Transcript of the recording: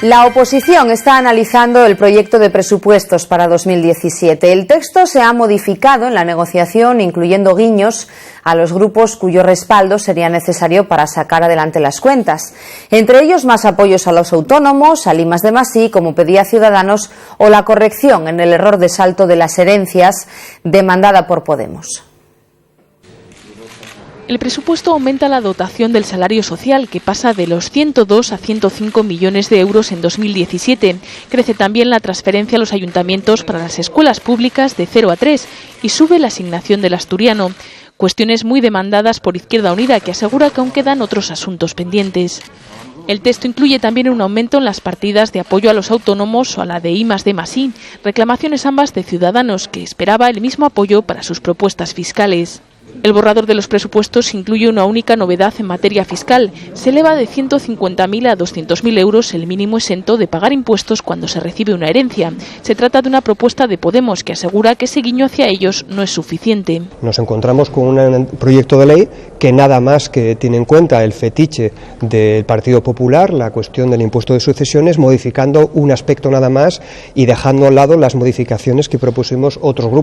La oposición está analizando el proyecto de presupuestos para 2017. El texto se ha modificado en la negociación, incluyendo guiños a los grupos cuyo respaldo sería necesario para sacar adelante las cuentas. Entre ellos, más apoyos a los autónomos, al I+D+I, como pedía Ciudadanos, o la corrección en el error de salto de las herencias demandada por Podemos. El presupuesto aumenta la dotación del salario social, que pasa de los 102 a 105 millones de euros en 2017. Crece también la transferencia a los ayuntamientos para las escuelas públicas de 0 a 3 y sube la asignación del asturiano. Cuestiones muy demandadas por Izquierda Unida, que asegura que aún quedan otros asuntos pendientes. El texto incluye también un aumento en las partidas de apoyo a los autónomos o a la de I+D+I, reclamaciones ambas de Ciudadanos, que esperaba el mismo apoyo para sus propuestas fiscales. El borrador de los presupuestos incluye una única novedad en materia fiscal. Se eleva de 150.000 a 200.000 euros el mínimo exento de pagar impuestos cuando se recibe una herencia. Se trata de una propuesta de Podemos que asegura que ese guiño hacia ellos no es suficiente. Nos encontramos con un proyecto de ley que nada más que tiene en cuenta el fetiche del Partido Popular, la cuestión del impuesto de sucesiones, modificando un aspecto nada más y dejando a un lado las modificaciones que propusimos otros grupos.